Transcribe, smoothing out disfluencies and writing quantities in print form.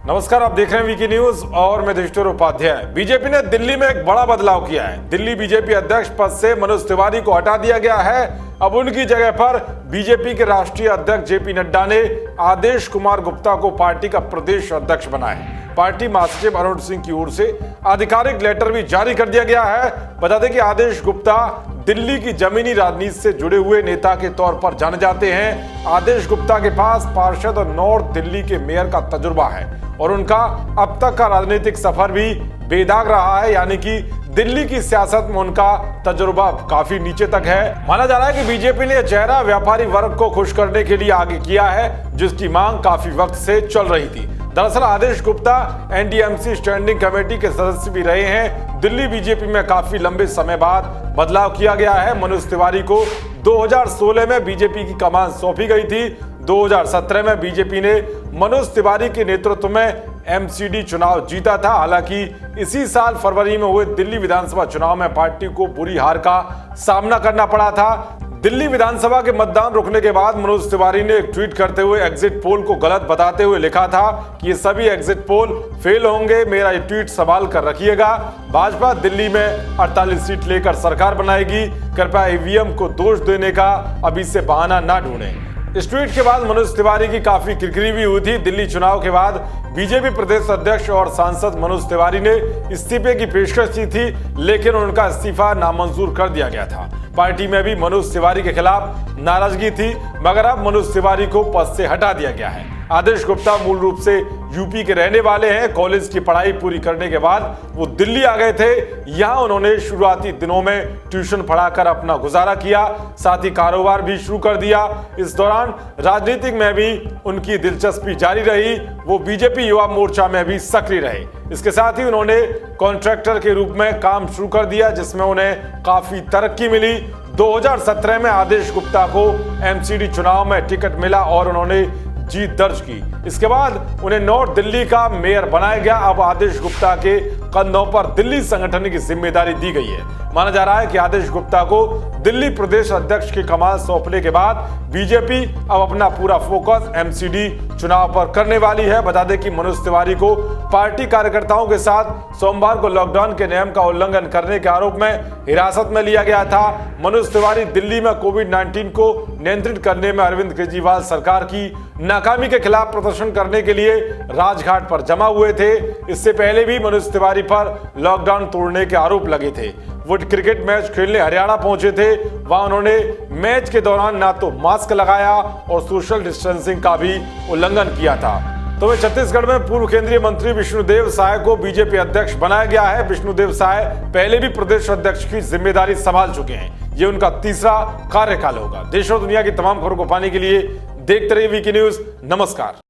नमस्कार, आप देख रहे हैं वीकी न्यूज और मैं युधिष्ठिर उपाध्याय। बीजेपी ने दिल्ली में एक बड़ा बदलाव किया है। दिल्ली बीजेपी अध्यक्ष पद से मनोज तिवारी को हटा दिया गया है। अब उनकी जगह पर बीजेपी के राष्ट्रीय अध्यक्ष जेपी नड्डा ने आदेश कुमार गुप्ता को पार्टी का प्रदेश अध्यक्ष बनाया है। पार्टी महासचिव अरुण सिंह की ओर से आधिकारिक लेटर भी जारी कर दिया गया है। बता दें कि आदेश गुप्ता दिल्ली की जमीनी राजनीति से जुड़े हुए नेता के तौर पर जाने जाते हैं। आदेश गुप्ता के पास पार्षद और नॉर्थ दिल्ली के मेयर का तजुर्बा है और उनका अब तक का राजनीतिक सफर भी बेदाग रहा है, यानी कि दिल्ली की सियासत में उनका तजुर्बा काफी नीचे तक है। माना जा रहा है कि बीजेपी ने चेहरा व्यापारी वर्ग को खुश करने के लिए आगे किया है, जिसकी मांग काफी वक्त से चल रही थी। दरअसल आदेश गुप्ता एनडीएमसी स्टैंडिंग कमेटी के सदस्य भी रहे हैं। दिल्ली बीजेपी में काफी लंबे समय बाद बदलाव किया गया है। मनोज तिवारी को 2016 में बीजेपी की कमान सौंपी गई थी। 2017 में बीजेपी ने मनोज तिवारी के नेतृत्व में एमसीडी चुनाव जीता था। हालांकि इसी साल फरवरी में हुए दिल्ली विधानसभा चुनाव में पार्टी को बुरी हार का सामना करना पड़ा था। दिल्ली विधानसभा के मतदान रुकने के बाद मनोज तिवारी ने एक ट्वीट करते हुए एग्जिट पोल को गलत बताते हुए लिखा था कि ये सभी एग्जिट पोल फेल होंगे, मेरा ये ट्वीट संभाल कर रखिएगा। भाजपा दिल्ली में 48 सीट लेकर सरकार बनाएगी, कृपया ईवीएम को दोष देने का अभी से बहाना ना ढूंढें। इस ट्वीट के बाद मनोज तिवारी की काफी किरकिरी भी हुई थी। दिल्ली चुनाव के बाद बीजेपी प्रदेश अध्यक्ष और सांसद मनोज तिवारी ने इस्तीफे की पेशकश की थी, लेकिन उनका इस्तीफा नामंजूर कर दिया गया था। पार्टी में भी मनोज तिवारी के खिलाफ नाराजगी थी, मगर अब मनोज तिवारी को पद से हटा दिया गया है। आदेश गुप्ता मूल रूप से यूपी के रहने वाले हैं। कॉलेज की पढ़ाई पूरी करने के बाद वो दिल्ली आ गए थे। यहाँ उन्होंने शुरुआती दिनों में ट्यूशन पढ़ाकर अपना गुजारा किया, साथ ही कारोबार भी शुरू कर दिया। इस दौरान राजनीतिक में भी उनकी दिलचस्पी जारी रही। वो बीजेपी युवा मोर्चा में भी सक्रिय रहे। इसके साथ ही उन्होंने कॉन्ट्रैक्टर के रूप में काम शुरू कर दिया, जिसमें उन्हें काफी तरक्की मिली। 2017 में आदेश गुप्ता को एमसीडी चुनाव में टिकट मिला और उन्होंने जीत दर्ज की। इसके बाद उन्हें नॉर्थ दिल्ली का मेयर बनाया गया। अब आदेश गुप्ता के कंधों पर दिल्ली संगठन की जिम्मेदारी दी गई है। माना जा रहा है कि आदेश गुप्ता को दिल्ली प्रदेश अध्यक्ष की कमान सौंपने के बाद बीजेपी अब अपना पूरा फोकस एमसीडी चुनाव पर करने वाली है। बता दें कि मनोज तिवारी को पार्टी कार्यकर्ताओं के साथ सोमवार को लॉकडाउन के नियम का उल्लंघन करने के आरोप में हिरासत में लिया गया था। मनोज तिवारी दिल्ली में कोविड-19 को नियंत्रित करने में अरविंद केजरीवाल सरकार की नाकामी के खिलाफ प्रदर्शन करने के लिए राजघाट पर जमा हुए थे। इससे पहले भी मनोज तिवारी पर लॉकडाउन तोड़ने के आरोप लगे थे। वो क्रिकेट मैच खेलने हरियाणा पहुंचे थे। वहां उन्होंने मैच के दौरान ना तो मास्क लगाया और सोशल डिस्टेंसिंग का भी उल्लंघन किया था। तो वह छत्तीसगढ़ में पूर्व केंद्रीय मंत्री विष्णुदेव साय को बीजेपी अध्यक्ष बनाया गया है। विष्णुदेव साय पहले भी प्रदेश अध्यक्ष की जिम्मेदारी संभाल चुके हैं। ये उनका तीसरा कार्यकाल होगा। देश और दुनिया की तमाम खबरों को पाने के लिए देखते रहिए वीकी न्यूज। नमस्कार।